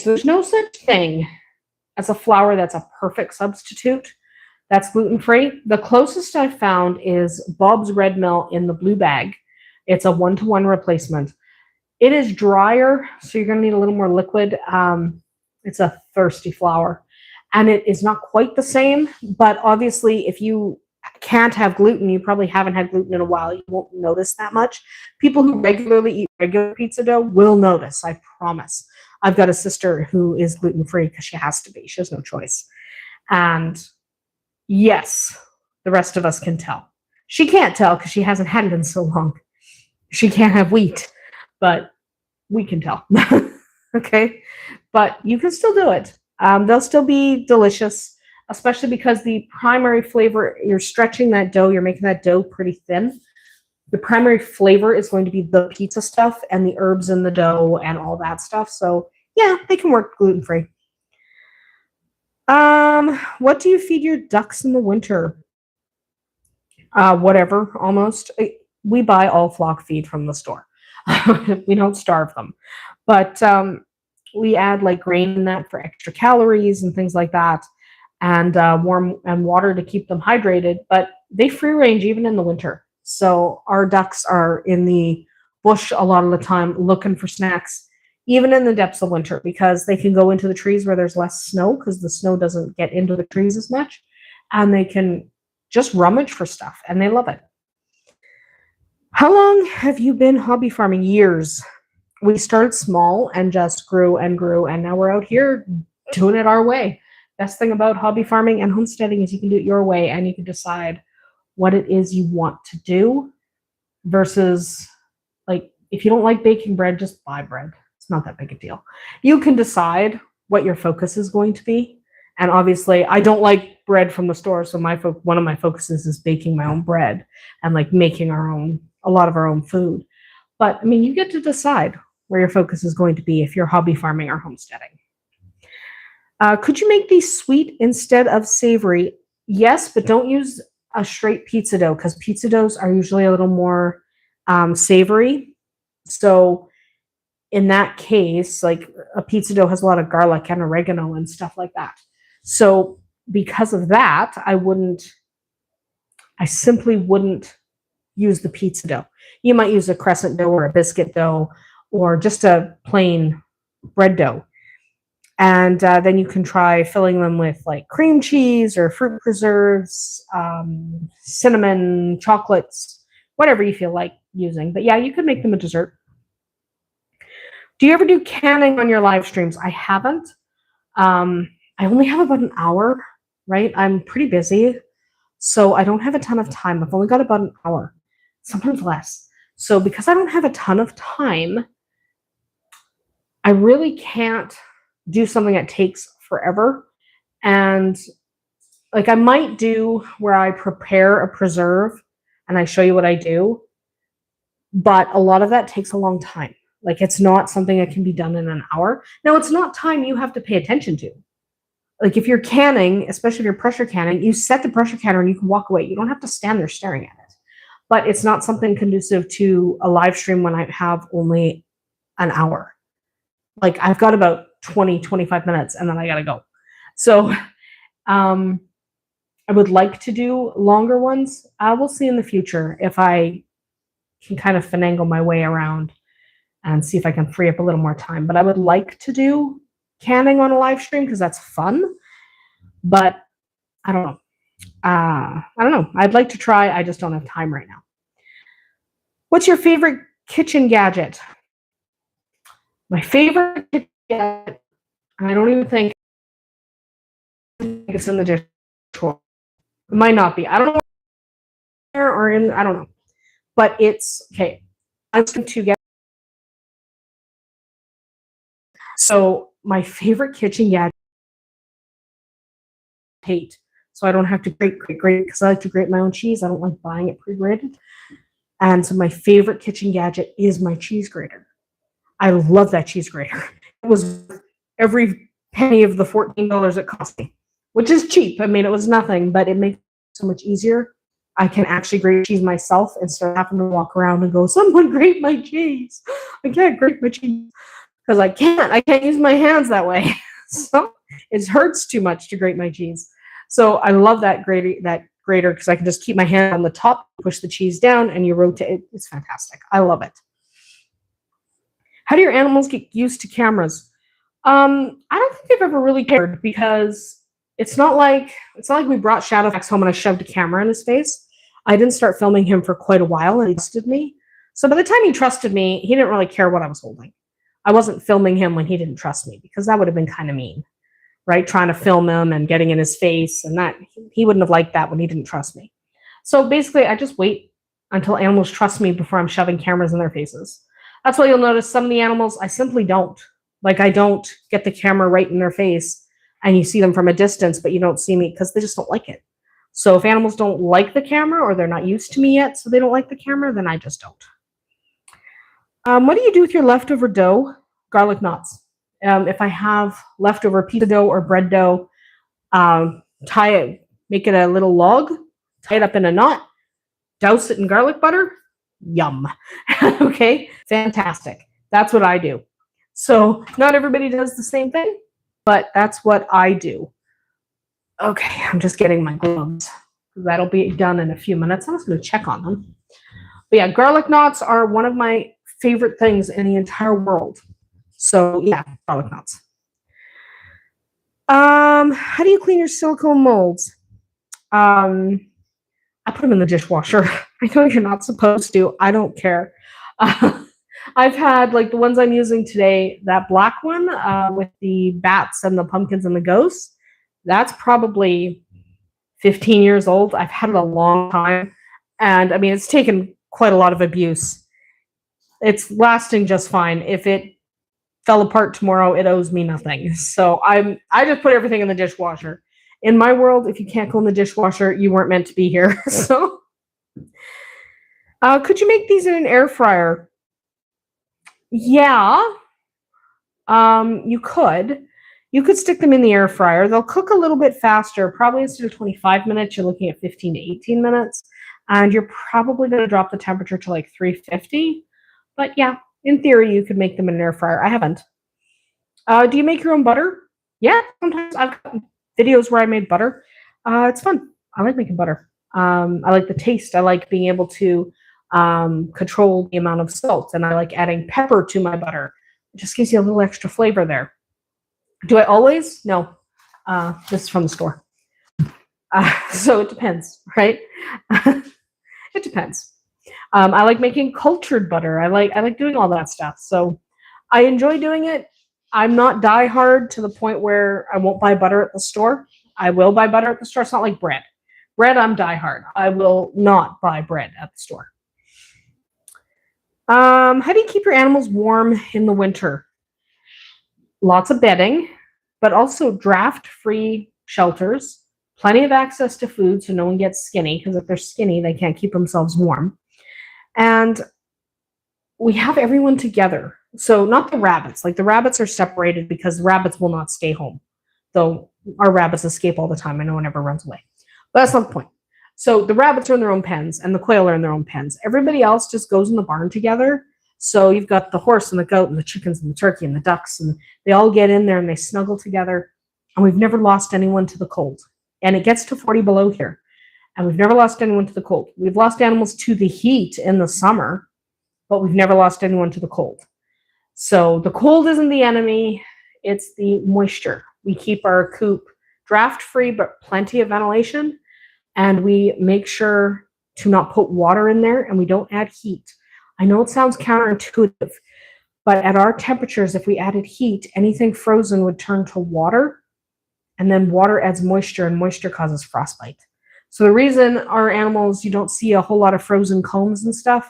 such thing as a flour that's a perfect substitute. That's gluten-free. The closest I've found is Bob's Red Mill in the blue bag. It's a 1-to-1 replacement. It is drier, so you're going to need a little more liquid. It's a thirsty flour. And it is not quite the same, but obviously if you can't have gluten, you probably haven't had gluten in a while, you won't notice that much. People who regularly eat regular pizza dough will notice, I promise. I've got a sister who is gluten-free because she has to be. She has no choice. And yes, the rest of us can tell. She can't tell because she hasn't had it in so long. She can't have wheat, but we can tell. Okay? But you can still do it. They'll still be delicious, especially because the primary flavor, you're stretching that dough, you're making that dough pretty thin. The primary flavor is going to be the pizza stuff and the herbs in the dough and all that stuff. So yeah, they can work gluten-free. What do you feed your ducks in the winter? Whatever, almost. We buy all flock feed from the store. We don't starve them. But we add like grain in that for extra calories and things like that, and warm and water to keep them hydrated. But they free range even in the winter. So our ducks are in the bush a lot of the time looking for snacks, even in the depths of winter, because they can go into the trees where there's less snow because the snow doesn't get into the trees as much, and they can just rummage for stuff, and they love it. How long have you been hobby farming? Years. We started small and just grew and grew, and now we're out here doing it our way. Best thing about hobby farming and homesteading is you can do it your way, and you can decide what it is you want to do versus, like, if you don't like baking bread, just buy bread. It's not that big a deal. You can decide what your focus is going to be. And obviously, I don't like bread from the store, so one of my focuses is baking my own bread and like making a lot of our own food. But I mean, you get to decide where your focus is going to be if you're hobby farming or homesteading. Could you make these sweet instead of savory? Yes, but don't use a straight pizza dough because pizza doughs are usually a little more savory. So in that case, like a pizza dough has a lot of garlic and oregano and stuff like that. So because of that, I simply wouldn't use the pizza dough. You might use a crescent dough or a biscuit dough or just a plain bread dough. And then you can try filling them with like cream cheese or fruit preserves, cinnamon, chocolates, whatever you feel like using. But yeah, you could make them a dessert. Do you ever do canning on your live streams? I haven't. I only have about an hour, right? I'm pretty busy, so I don't have a ton of time. I've only got about an hour, sometimes less. So because I don't have a ton of time, I really can't do something that takes forever. And like I might do where I prepare a preserve and I show you what I do, but a lot of that takes a long time. Like it's not something that can be done in an hour. Now, it's not time you have to pay attention to. Like if you're canning, especially if you're pressure canning, you set the pressure canner and you can walk away. You don't have to stand there staring at it. But it's not something conducive to a live stream when I have only an hour. Like I've got about 20, 25 minutes and then I got to go. So I would like to do longer ones. We'll see in the future if I can kind of finagle my way around and see if I can free up a little more time. But I would like to do canning on a live stream because that's fun. But I don't know. I don't know. I'd like to try. I just don't have time right now. What's your favorite kitchen gadget? My favorite kitchen gadget, I don't even think it's in the dishwasher. It might not be. I don't know where or in, I don't know. But it's, okay. I'm going to get. So my favorite kitchen gadget, hate. So I don't have to grate because I like to grate my own cheese. I don't like buying it pre-grated. And so my favorite kitchen gadget is my cheese grater. I love that cheese grater. It was every penny of the $14 it cost me, which is cheap. I mean, it was nothing, but it makes it so much easier. I can actually grate cheese myself instead of having to walk around and go, someone grate my cheese. I can't grate my cheese because I can't use my hands that way. So it hurts too much to grate my cheese. So I love that grater because I can just keep my hand on the top, push the cheese down, and you rotate it. It's fantastic. I love it. How do your animals get used to cameras? I don't think they've ever really cared because it's not like we brought Shadowfax home and I shoved a camera in his face. I didn't start filming him for quite a while and he trusted me. So by the time he trusted me, he didn't really care what I was holding. I wasn't filming him when he didn't trust me because that would have been kind of mean, right? Trying to film him and getting in his face, and that he wouldn't have liked that when he didn't trust me. So basically, I just wait until animals trust me before I'm shoving cameras in their faces. That's why you'll notice some of the animals I simply don't. Like I don't get the camera right in their face and you see them from a distance, but you don't see me because they just don't like it. So if animals don't like the camera or they're not used to me yet, so they don't like the camera, then I just don't. What do you do with your leftover dough? Garlic knots. If I have leftover pizza dough or bread dough, tie it, make it a little log, tie it up in a knot, douse it in garlic butter. Yum. Okay, fantastic. That's what I do. So not everybody does the same thing, but that's what I do. Okay, I'm just getting my gloves. That'll be done in a few minutes. I'm just going to check on them. But yeah, garlic knots are one of my favorite things in the entire world. So yeah, garlic knots. How do you clean your silicone molds? I put them in the dishwasher. I know you're not supposed to. I don't care. I've had like the ones I'm using today, that black one with the bats and the pumpkins and the ghosts. That's probably 15 years old. I've had it a long time. And I mean, it's taken quite a lot of abuse. It's lasting just fine. If it fell apart tomorrow, it owes me nothing. So I just put everything in the dishwasher. In my world, if you can't go in the dishwasher, you weren't meant to be here. So, could you make these in an air fryer? Yeah, you could. You could stick them in the air fryer. They'll cook a little bit faster. Probably instead of 25 minutes, you're looking at 15 to 18 minutes. And you're probably going to drop the temperature to like 350. But yeah, in theory, you could make them in an air fryer. I haven't. Do you make your own butter? Yeah, sometimes I've got videos where I made butter. It's fun. I like making butter. I like the taste. I like being able to control the amount of salt, and I like adding pepper to my butter. It just gives you a little extra flavor there. Do I always? No. This is from the store. So it depends, right? It depends. I like making cultured butter. I like doing all that stuff. So I enjoy doing it. I'm not diehard to the point where I won't buy butter at the store. I will buy butter at the store. It's not like bread. Bread, I'm diehard. I will not buy bread at the store. How do you keep your animals warm in the winter? Lots of bedding, but also draft-free shelters, plenty of access to food so no one gets skinny, because if they're skinny, they can't keep themselves warm. And we have everyone together. So not the rabbits. Like the rabbits are separated because rabbits will not stay home. Though our rabbits escape all the time and no one ever runs away. But that's not the point. So the rabbits are in their own pens and the quail are in their own pens. Everybody else just goes in the barn together. So you've got the horse and the goat and the chickens and the turkey and the ducks, and they all get in there and they snuggle together. And we've never lost anyone to the cold. And it gets to 40 below here. And we've never lost anyone to the cold. We've lost animals to the heat in the summer, but we've never lost anyone to the cold. So the cold isn't the enemy, it's the moisture. We keep our coop draft-free, but plenty of ventilation, and we make sure to not put water in there, and we don't add heat. I know it sounds counterintuitive, but at our temperatures, if we added heat, anything frozen would turn to water, and then water adds moisture, and moisture causes frostbite. So the reason our animals, you don't see a whole lot of frozen combs and stuff,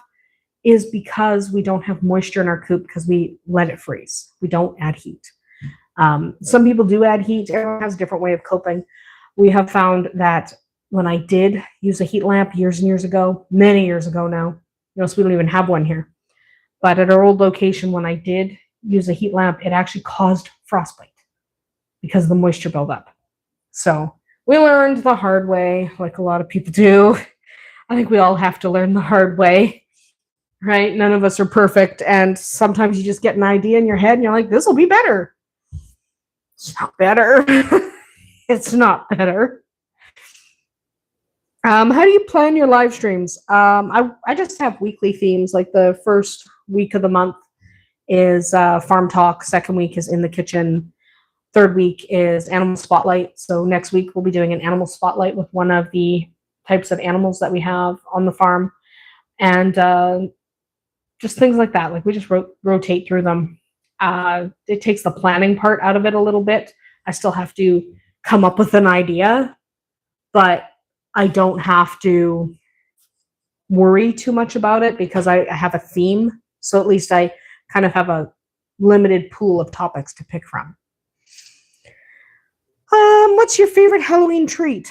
is because we don't have moisture in our coop because we let it freeze. We don't add heat. Some people do add heat. Everyone has a different way of coping. We have found that when I did use a heat lamp years and years ago, many years ago now, so we don't even have one here. But at our old location, when I did use a heat lamp, it actually caused frostbite because of the moisture buildup. So we learned the hard way, like a lot of people do. I think we all have to learn the hard way. Right? None of us are perfect. And sometimes you just get an idea in your head and you're like, this will be better. It's not better. It's not better. How do you plan your live streams? I just have weekly themes. Like the first week of the month is farm talk. Second week is in the kitchen. Third week is animal spotlight. So next week we'll be doing an animal spotlight with one of the types of animals that we have on the farm. And just things like that. Like we just rotate through them. It takes the planning part out of it a little bit. I still have to come up with an idea, but I don't have to worry too much about it because I have a theme. So at least I kind of have a limited pool of topics to pick from. What's your favorite Halloween treat?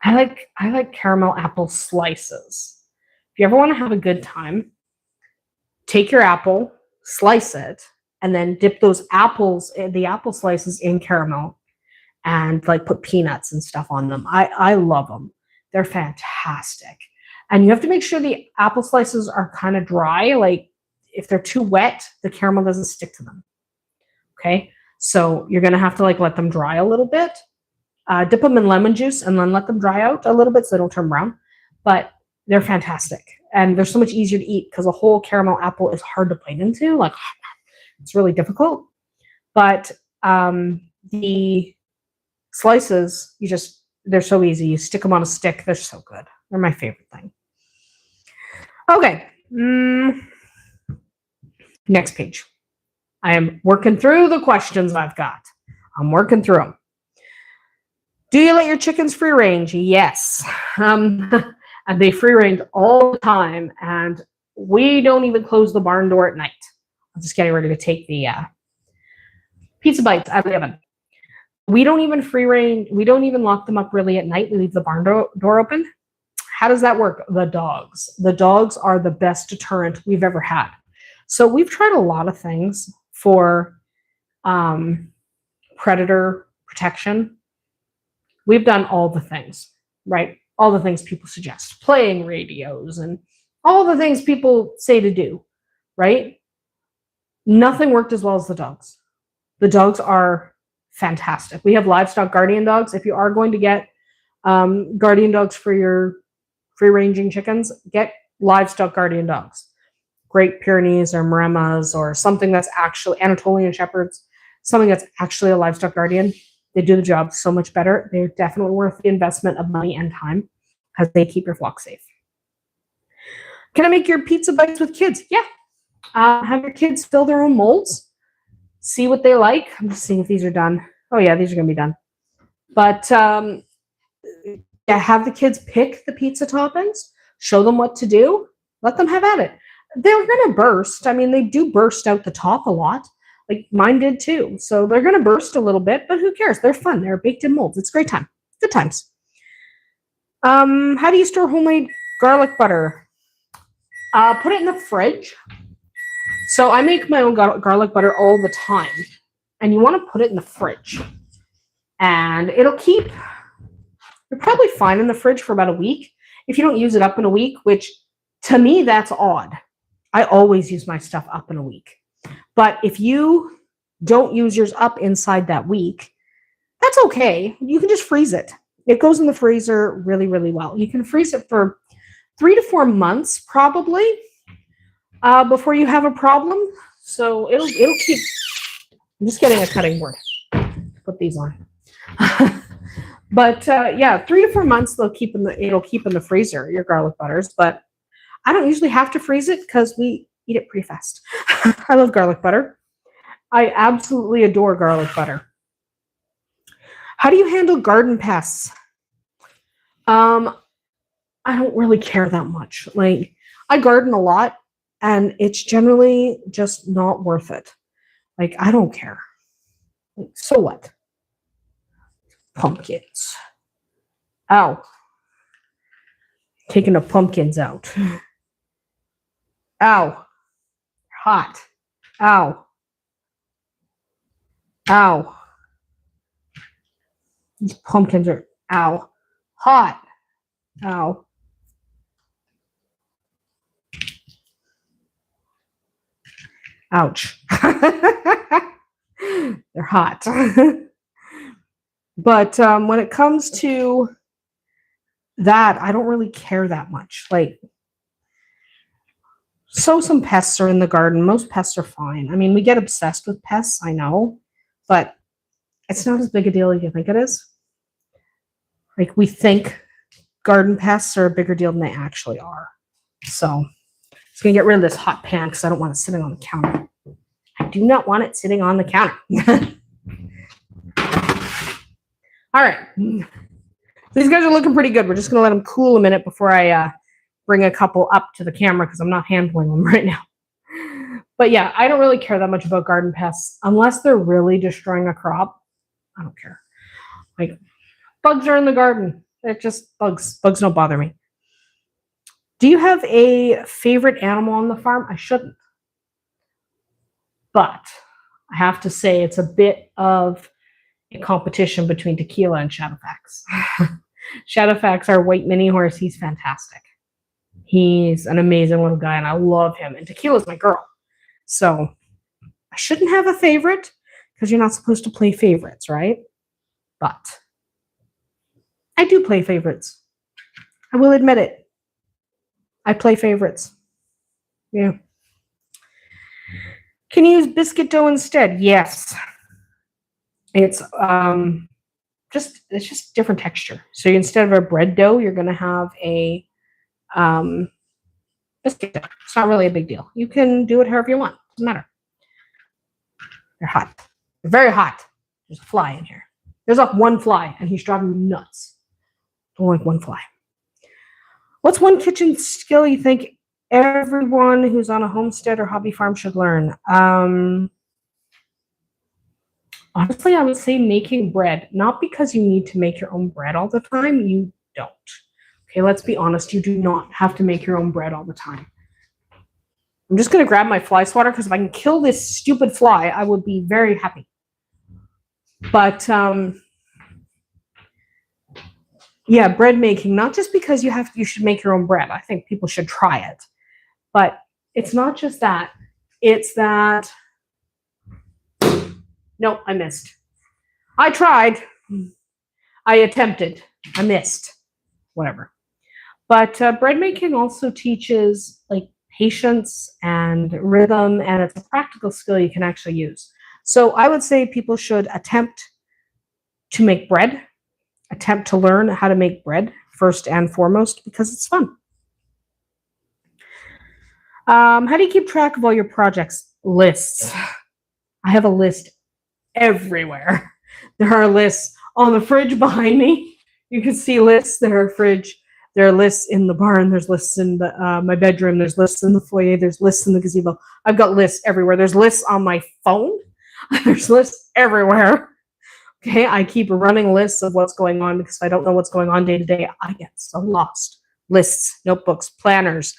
I like caramel apple slices. If you ever want to have a good time, take your apple, slice it, and then dip those apples, the apple slices, in caramel, and like put peanuts and stuff on them. I love them. They're fantastic. And you have to make sure the apple slices are kind of dry. Like if they're too wet, the caramel doesn't stick to them. Okay, so you're gonna have to like let them dry a little bit. Dip them in lemon juice and then let them dry out a little bit so they don't turn brown. But they're fantastic. And they're so much easier to eat because a whole caramel apple is hard to bite into. Like, it's really difficult. But the slices, they're so easy. You stick them on a stick. They're so good. They're my favorite thing. Okay. Next page. I am working through the questions I've got. I'm working through them. Do you let your chickens free range? Yes. And they free range all the time. And we don't even close the barn door at night. I'm just getting ready to take the pizza bites out of the oven. We don't even free range. We don't even lock them up really at night. We leave the barn door open. How does that work? The dogs. The dogs are the best deterrent we've ever had. So we've tried a lot of things for predator protection. We've done all the things, right? All the things people suggest, playing radios and all the things people say to do, right? Nothing worked as well as the dogs. The dogs are fantastic. We have livestock guardian dogs. If you are going to get Guardian dogs for your free-ranging chickens. Get livestock guardian dogs. Great Pyrenees or Maremas or something that's actually Anatolian Shepherds, something that's actually a livestock guardian. They do the job so much better. They're definitely worth the investment of money and time because they keep your flock safe. Can I make your pizza bites with kids? Yeah. Have your kids fill their own molds. See what they like. I'm just seeing if these are done. Oh, yeah, these are going to be done. But yeah, have the kids pick the pizza toppings. Show them what to do. Let them have at it. They're going to burst. I mean, they do burst out the top a lot. Like mine did too. So they're going to burst a little bit, but who cares? They're fun. They're baked in molds. It's a great time. Good times. How do you store homemade garlic butter? Put it in the fridge. So I make my own garlic butter all the time. And you want to put it in the fridge. And it'll keep, you're probably fine in the fridge for about a week. If you don't use it up in a week, which to me, that's odd. I always use my stuff up in a week. But if you don't use yours up inside that week, that's okay. You can just freeze it. It goes in the freezer really, really well. You can freeze it for 3 to 4 months probably before you have a problem. So it'll keep. I'm just getting a cutting board to put these on. But yeah, 3 to 4 months it'll keep in the freezer, your garlic butters. But I don't usually have to freeze it because we eat it pretty fast. I love garlic butter. I absolutely adore garlic butter. How do you handle garden pests? I don't really care that much. Like, I garden a lot, and it's generally just not worth it. Like, I don't care. Like, so what? Pumpkins. Ow. Taking the pumpkins out. Ow. Hot. Ow. Ow. These pumpkins are, ow. Hot. Ow. Ouch. They're hot. But when it comes to that, I don't really care that much. Like, so some pests are in the garden. Most pests are fine. I mean, we get obsessed with pests, I know, but it's not as big a deal as you think it is. Like, we think garden pests are a bigger deal than they actually are. So I'm just going to get rid of this hot pan because I don't want it sitting on the counter. I do not want it sitting on the counter. All right. These guys are looking pretty good. We're just going to let them cool a minute before I bring a couple up to the camera because I'm not handling them right now. But yeah, I don't really care that much about garden pests unless they're really destroying a crop. I don't care. Like, bugs are in the garden. They're just bugs. Bugs don't bother me. Do you have a favorite animal on the farm? I shouldn't. But I have to say it's a bit of a competition between Tequila and Shadowfax. Shadowfax, our white mini horse, he's fantastic. He's an amazing little guy, and I love him. And Tequila's my girl. So I shouldn't have a favorite because you're not supposed to play favorites, right? But I do play favorites. I will admit it. I play favorites. Yeah. Can you use biscuit dough instead? Yes. It's just different texture. So instead of a bread dough, you're going to have a biscuit dough. It's not really a big deal. You can do it however you want. Doesn't matter. They're hot. They're very hot. There's a fly in here. There's like one fly, and he's driving me nuts. Don't like one fly. What's one kitchen skill you think everyone who's on a homestead or hobby farm should learn? Honestly, I would say making bread. Not because you need to make your own bread all the time. You don't. Okay, let's be honest. You do not have to make your own bread all the time. I'm just going to grab my fly swatter because if I can kill this stupid fly, I would be very happy. But yeah, bread making, not just because you should make your own bread. I think people should try it. But it's not just that. It's that, no, I missed. I tried. I attempted. I missed, whatever. But bread making also teaches like patience and rhythm, and it's a practical skill you can actually use. So I would say people should attempt to make bread, attempt to learn how to make bread first and foremost because it's fun. How do you keep track of all your projects? Lists. I have a list everywhere. There are lists on the fridge behind me. You can see lists. There are fridge. There are lists in the barn. There's lists in my bedroom. There's lists in the foyer. There's lists in the gazebo. I've got lists everywhere. There's lists on my phone. There's lists everywhere. Okay, I keep running lists of what's going on because if I don't know what's going on day to day, I get so lost. Lists, notebooks, planners,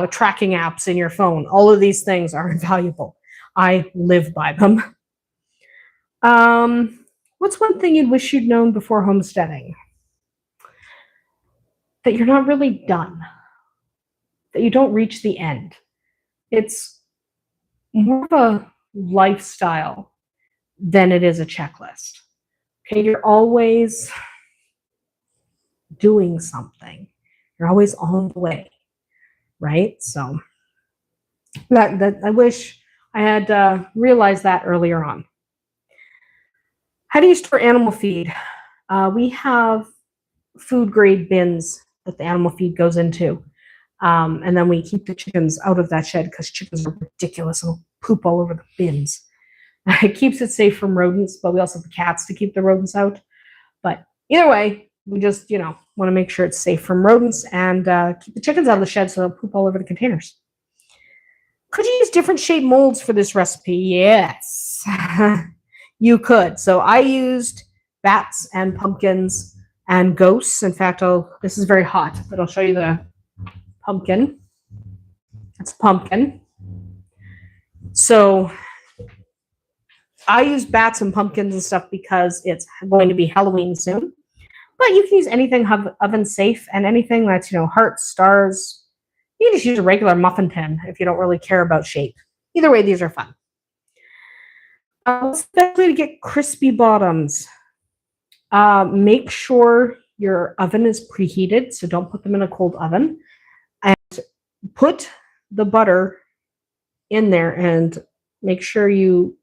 tracking apps in your phone. All of these things are invaluable. I live by them. What's one thing you'd wish you'd known before homesteading? That you're not really done. That you don't reach the end. It's more of a lifestyle than it is a checklist. Okay, you're always doing something. You're always on the way, right? So that I wish I had realized that earlier on. How do you store animal feed? We have food grade bins that the animal feed goes into. And then we keep the chickens out of that shed because chickens are ridiculous and will poop all over the bins. It keeps it safe from rodents, but we also have the cats to keep the rodents out. But either way, we just, want to make sure it's safe from rodents and keep the chickens out of the shed so they'll poop all over the containers. Could you use different shaped molds for this recipe? Yes, you could. So I used bats and pumpkins and ghosts. In fact, this is very hot, but I'll show you the pumpkin. It's pumpkin. So I use bats and pumpkins and stuff because it's going to be Halloween soon. But you can use anything oven safe and anything that's, hearts, stars. You can just use a regular muffin tin if you don't really care about shape. Either way, these are fun. What's the best way to get crispy bottoms? Make sure your oven is preheated, so don't put them in a cold oven. And put the butter in there and make sure you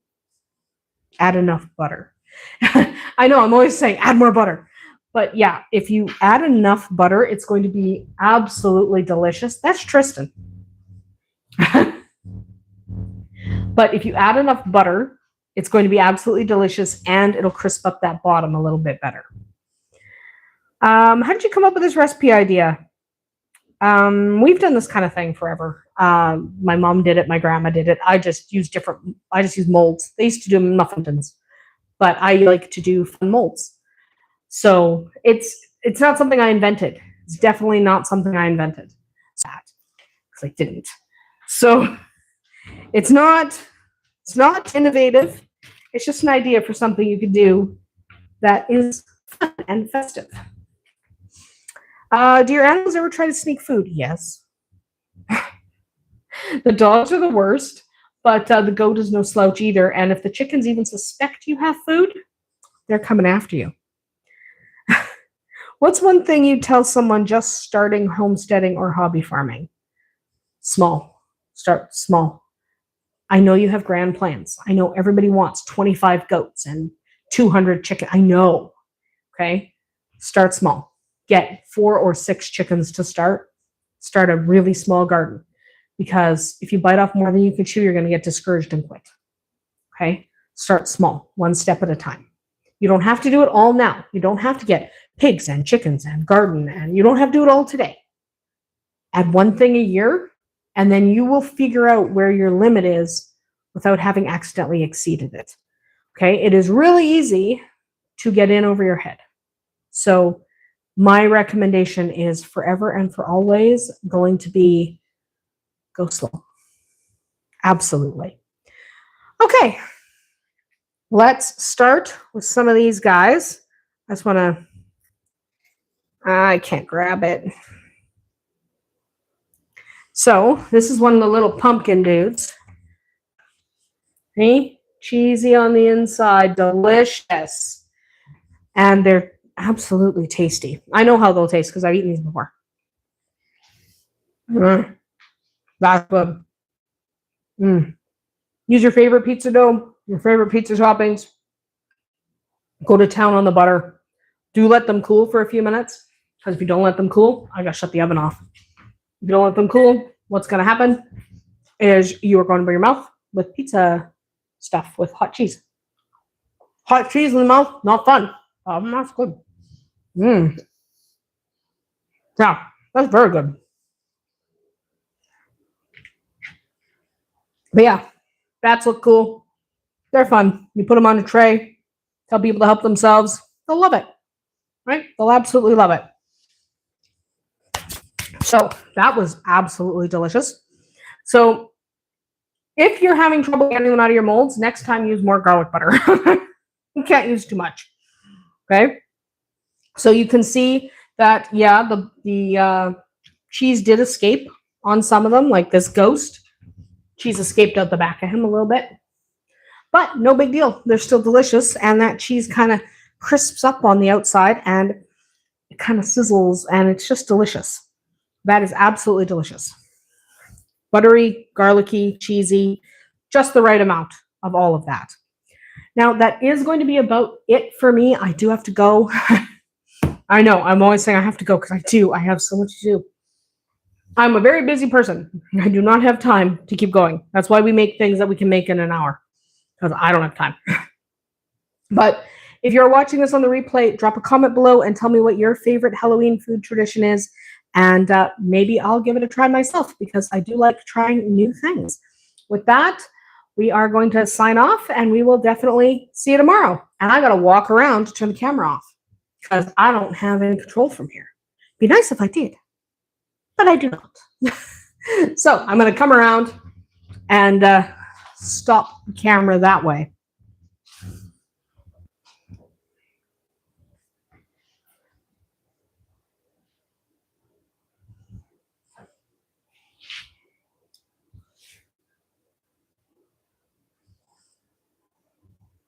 add enough butter. I know I'm always saying add more butter. But yeah, if you add enough butter, it's going to be absolutely delicious. That's Tristan. But if you add enough butter, it's going to be absolutely delicious and it'll crisp up that bottom a little bit better. How did you come up with this recipe idea? We've done this kind of thing forever. My mom did it. My grandma did it. I just use molds. They used to do muffin tins, but I like to do fun molds. So it's not something I invented. It's definitely not something I invented. Because I didn't. So it's not innovative. It's just an idea for something you could do that is fun and festive. Do your animals ever try to sneak food? Yes. The dogs are the worst, but the goat is no slouch either. And if the chickens even suspect you have food, they're coming after you. What's one thing you'd tell someone just starting homesteading or hobby farming? Small. Start small. I know you have grand plans. I know everybody wants 25 goats and 200 chickens. I know. Okay? Start small. Get 4 or 6 chickens to start. Start a really small garden. Because if you bite off more than you can chew, you're going to get discouraged and quit. Okay? Start small, one step at a time. You don't have to do it all now. You don't have to get pigs and chickens and garden, and you don't have to do it all today. Add one thing a year, and then you will figure out where your limit is without having accidentally exceeded it. Okay? It is really easy to get in over your head. So my recommendation is forever and for always going to be go slow. Absolutely. Okay. Let's start with some of these guys. I just want to, I can't grab it. So this is one of the little pumpkin dudes. See? Cheesy on the inside, delicious. And they're absolutely tasty. I know how they'll taste because I've eaten these before. That's good. Use your favorite pizza dough, your favorite pizza toppings. Go to town on the butter. Do let them cool for a few minutes, because if you don't let them cool, I gotta shut the oven off. If you don't let them cool, what's gonna happen is you are going to burn your mouth with pizza stuff with hot cheese. Hot cheese in the mouth, not fun. That's good. Yeah, that's very good. But yeah, bats look cool. They're fun. You put them on a tray, tell people to help themselves. They'll love it, right? They'll absolutely love it. So that was absolutely delicious. So if you're having trouble getting them out of your molds, next time use more garlic butter. You can't use too much. Okay. So you can see that, yeah, the cheese did escape on some of them, like this ghost. Cheese escaped out the back of him a little bit. But no big deal. They're still delicious. And that cheese kind of crisps up on the outside and it kind of sizzles and it's just delicious. That is absolutely delicious. Buttery, garlicky, cheesy, just the right amount of all of that. Now, that is going to be about it for me. I do have to go. I know, I'm always saying I have to go because I do. I have so much to do. I'm a very busy person. I do not have time to keep going. That's why we make things that we can make in an hour, because I don't have time. But if you're watching this on the replay, drop a comment below and tell me what your favorite Halloween food tradition is. And maybe I'll give it a try myself because I do like trying new things. With that, we are going to sign off and we will definitely see you tomorrow. And I got to walk around to turn the camera off because I don't have any control from here. Be nice if I did, but I do not. So I'm going to come around and stop the camera that way.